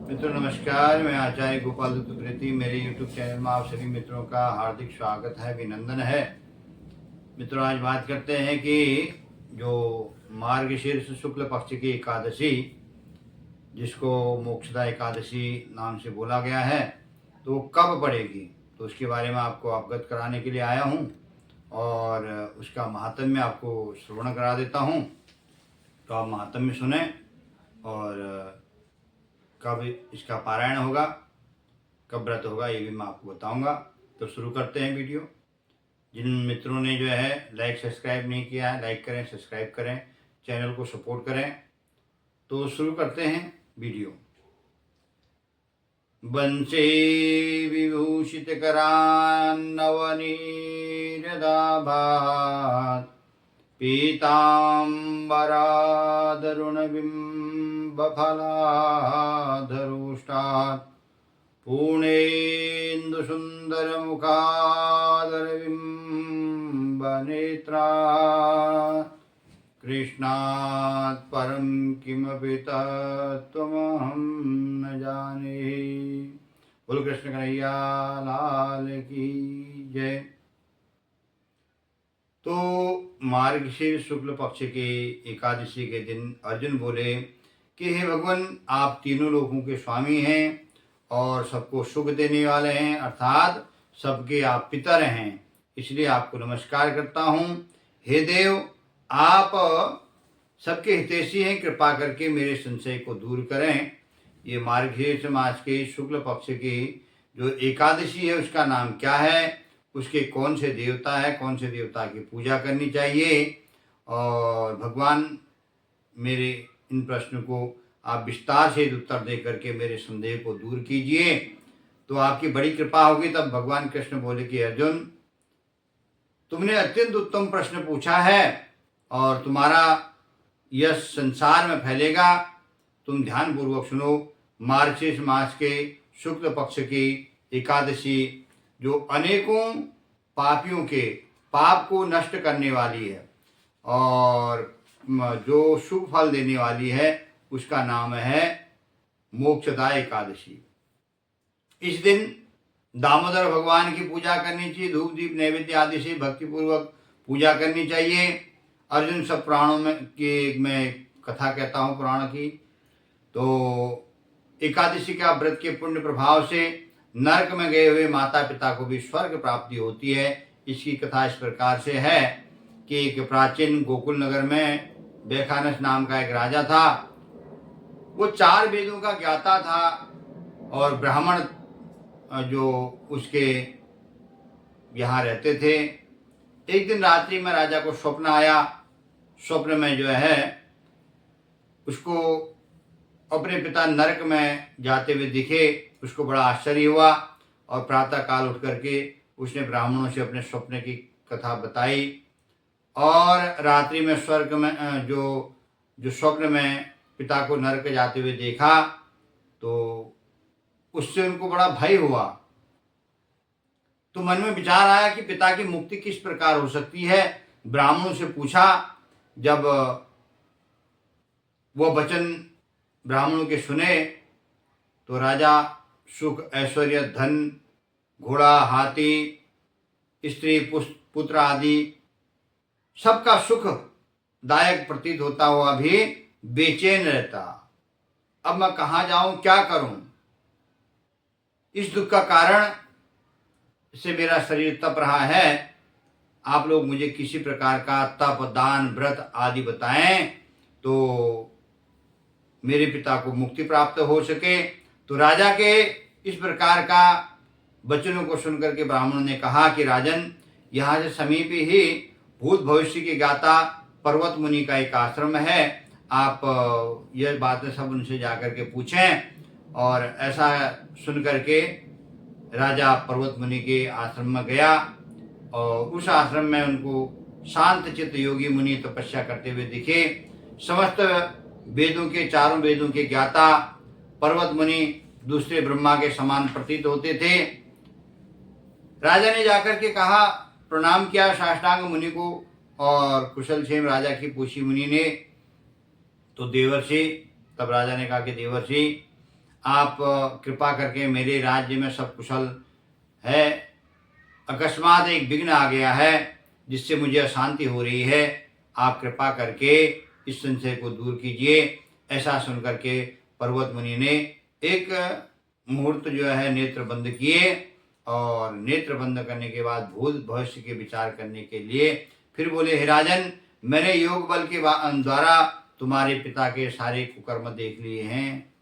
मित्रों नमस्कार, मैं आचार्य गोपाल दत्त प्रीति। मेरे YouTube चैनल में आप सभी मित्रों का हार्दिक स्वागत है, अभिनंदन है। मित्रों, आज बात करते हैं कि जो मार्गशीर्ष शुक्ल पक्ष की एकादशी, जिसको मोक्षदा एकादशी नाम से बोला गया है, तो वो कब पड़ेगी, तो उसके बारे में आपको अवगत कराने के लिए आया हूँ और उसका महात्म्य आपको श्रवण करा देता हूँ। तो आप महात्म्य सुने और कब इसका पारायण होगा, कब व्रत होगा, ये भी मैं आपको बताऊंगा। तो शुरू करते हैं वीडियो। जिन मित्रों ने जो है लाइक सब्सक्राइब नहीं किया है, लाइक करें, सब्सक्राइब करें, चैनल को सपोर्ट करें। तो शुरू करते हैं वीडियो। वंशे विभूषित करान्नवनीरदाभात् पीताम्बरादरुणबिम्बफलाधरुष्टात् पूर्णेन्दुसुन्दरमुखादरबिम्बनेत्रा कृष्णात् परं किमपि तत्त्वमहं न जाने। बोलो कृष्ण कन्हैया लाल की जय। तो मार्गशीर्ष शुक्ल पक्ष के एकादशी के दिन अर्जुन बोले कि हे भगवान, आप तीनों लोगों के स्वामी हैं और सबको सुख देने वाले हैं, अर्थात सबके आप पितर हैं, इसलिए आपको नमस्कार करता हूँ। हे देव, आप सबके हितैषी हैं, कृपा करके मेरे संशय को दूर करें। ये मार्गशीर्ष मास के शुक्ल पक्ष की जो एकादशी है, उसका नाम क्या है, उसके कौन से देवता है, कौन से देवता की पूजा करनी चाहिए, और भगवान मेरे इन प्रश्न को आप विस्तार से उत्तर दे करके मेरे संदेह को दूर कीजिए, तो आपकी बड़ी कृपा होगी। तब भगवान कृष्ण बोले कि अर्जुन, तुमने अत्यंत उत्तम प्रश्न पूछा है और तुम्हारा यश संसार में फैलेगा। तुम ध्यान पूर्वक सुनो। मार्गशीर्ष मास के शुक्ल पक्ष की एकादशी जो अनेकों पापियों के पाप को नष्ट करने वाली है और जो शुभ फल देने वाली है, उसका नाम है मोक्षदा एकादशी। इस दिन दामोदर भगवान की पूजा करनी चाहिए, धूप दीप नैवेद्य आदि से भक्तिपूर्वक पूजा करनी चाहिए। अर्जुन, सब पुराणों में की मैं कथा कहता हूँ पुराण की। तो एकादशी का व्रत के पुण्य प्रभाव से नरक में गए हुए माता पिता को भी स्वर्ग प्राप्ति होती है। इसकी कथा इस प्रकार से है कि एक प्राचीन गोकुल नगर में बेखानस नाम का एक राजा था। वो 4 वेदों का ज्ञाता था और ब्राह्मण जो उसके यहाँ रहते थे। एक दिन रात्रि में राजा को स्वप्न आया। स्वप्न में जो है उसको अपने पिता नरक में जाते हुए दिखे। उसको बड़ा आश्चर्य हुआ और प्रातः काल उठ करके उसने ब्राह्मणों से अपने स्वप्न की कथा बताई और रात्रि में स्वर्ग में जो स्वप्न में पिता को नरक जाते हुए देखा, तो उससे उनको बड़ा भय हुआ। तो मन में विचार आया कि पिता की मुक्ति किस प्रकार हो सकती है। ब्राह्मणों से पूछा। जब वह वचन ब्राह्मणों के सुने तो राजा सुख, ऐश्वर्य, धन, घोड़ा, हाथी, स्त्री, पुत्र आदि सबका सुखदायक प्रतीत होता हुआ भी बेचैन रहता। अब मैं कहाँ जाऊं, क्या करूं? इस दुख का कारण से मेरा शरीर तप रहा है। आप लोग मुझे किसी प्रकार का तप, दान, व्रत आदि बताएं तो मेरे पिता को मुक्ति प्राप्त हो सके। तो राजा के इस प्रकार का वचनों को सुनकर के ब्राह्मण ने कहा कि राजन, यहाँ से समीप ही भूत भविष्य के ज्ञाता पर्वत मुनि का एक आश्रम है। आप यह बातें सब उनसे जाकर के पूछें। और ऐसा सुन करके राजा पर्वत मुनि के आश्रम में गया और उस आश्रम में उनको शांत चित्त योगी मुनि तपस्या करते हुए दिखे। समस्त वेदों के, 4 वेदों के ज्ञाता पर्वत मुनि दूसरे ब्रह्मा के समान प्रतीत होते थे। राजा ने जाकर के कहा, प्रणाम किया साष्टांग मुनि को और कुशल क्षेम राजा की पूछी मुनि ने। तो देवर्षि, तब राजा ने कहा कि देवर्षि, आप कृपा करके मेरे राज्य में सब कुशल है। अकस्मात एक विघ्न आ गया है जिससे मुझे अशांति हो रही है, आप कृपा करके इस संशय को दूर कीजिए। ऐसा सुनकर के पर्वत मुनि ने एक मुहूर्त जो है नेत्र बंद किए और नेत्र बंद करने के बाद भूत भविष्य के विचार करने के लिए फिर बोले, हे राजन, मैंने योग बल के द्वारा तुम्हारे पिता के सारे कुकर्म देख लिए हैं।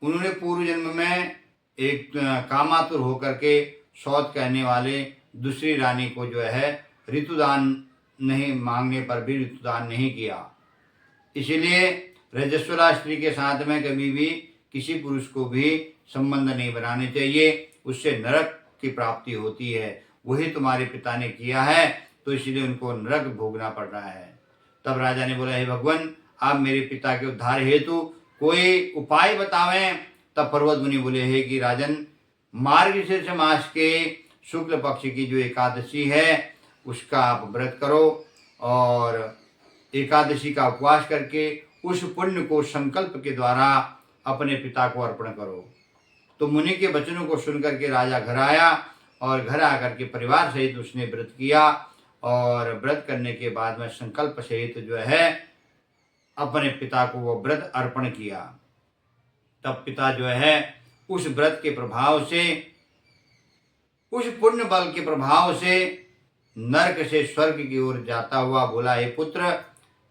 उन्होंने पूर्व जन्म में एक कामातुर होकर के सौत कहने वाले दूसरी रानी को जो है ऋतुदान नहीं मांगने पर भी ऋतुदान नहीं किया। इसीलिए रजस्वला स्त्री के साथ में कभी भी किसी पुरुष को भी संबंध नहीं बनाने चाहिए, उससे नरक की प्राप्ति होती है। वही तुम्हारे पिता ने किया है, तो इसलिए उनको नरक भोगना पड़ रहा है। तब राजा ने बोला, हे भगवान, आप मेरे पिता के उद्धार हेतु कोई उपाय बतावें। तब पर्वत मुनि बोले, हे कि राजन, मार्गशीर्ष मास के शुक्ल पक्ष की जो एकादशी है उसका आप व्रत करो और एकादशी का उपवास करके उस पुण्य को संकल्प के द्वारा अपने पिता को अर्पण करो। तो मुनि के वचनों को सुनकर के राजा घर आया और घर आकर के परिवार सहित उसने व्रत किया और व्रत करने के बाद में संकल्प सहित जो है अपने पिता को वो व्रत अर्पण किया। तब पिता जो है उस व्रत के प्रभाव से, उस पुण्य बल के प्रभाव से नरक से स्वर्ग की ओर जाता हुआ बोला, हे पुत्र,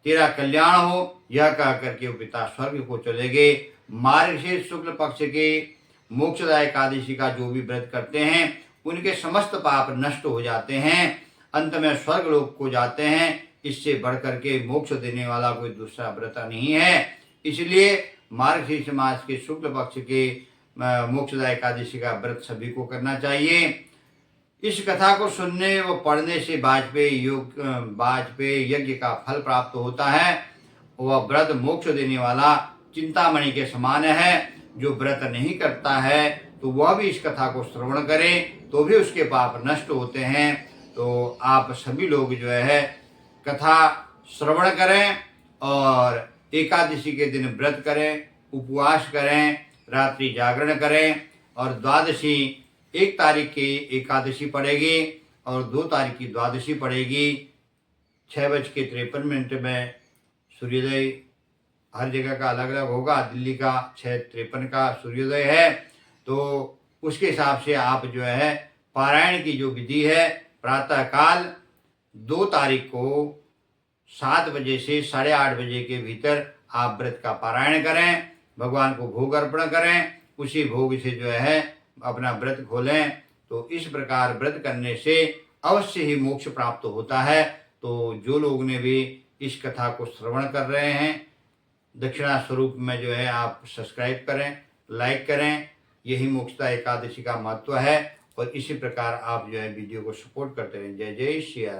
तेरा कल्याण हो। यह कह करके वो पिता स्वर्ग को चले गए। मार्गशीर्ष शुक्ल पक्ष के मोक्षदायक एकादशी का जो भी व्रत करते हैं उनके समस्त पाप नष्ट हो जाते हैं, अंत में स्वर्ग लोक को जाते हैं। इससे बढ़कर के मोक्ष देने वाला कोई दूसरा व्रत नहीं है। इसलिए मार्गशीर्ष मास के शुक्ल पक्ष के मोक्षदायक एकादशी का व्रत सभी को करना चाहिए। इस कथा को सुनने व पढ़ने से वाजपेयी यज्ञ का फल प्राप्त होता है। वह व्रत मोक्ष देने वाला चिंतामणि के समान है। जो व्रत नहीं करता है तो वह भी इस कथा को श्रवण करे तो भी उसके पाप नष्ट होते हैं। तो आप सभी लोग जो है कथा श्रवण करें और एकादशी के दिन व्रत करें, उपवास करें, रात्रि जागरण करें और द्वादशी 1 तारीख की एकादशी पड़ेगी और 2 तारीख की द्वादशी पड़ेगी। 6:53 में सूर्योदय हर जगह का अलग अलग होगा। दिल्ली का 6:53 का सूर्योदय है, तो उसके हिसाब से आप जो है पारायण की जो विधि है, प्रातःकाल 2 तारीख को 7 बजे से 8:30 बजे के भीतर आप व्रत का पारायण करें, भगवान को भोग अर्पण करें, उसी भोग से जो है अपना व्रत खोलें। तो इस प्रकार व्रत करने से अवश्य ही मोक्ष प्राप्त होता है। तो जो लोग ने भी इस कथा को श्रवण कर रहे हैं, दक्षिणा स्वरूप में जो है आप सब्सक्राइब करें, लाइक करें। यही मोक्षदा एकादशी का महत्व है और इसी प्रकार आप जो है वीडियो को सपोर्ट करते रहें। जय जय श्री राम।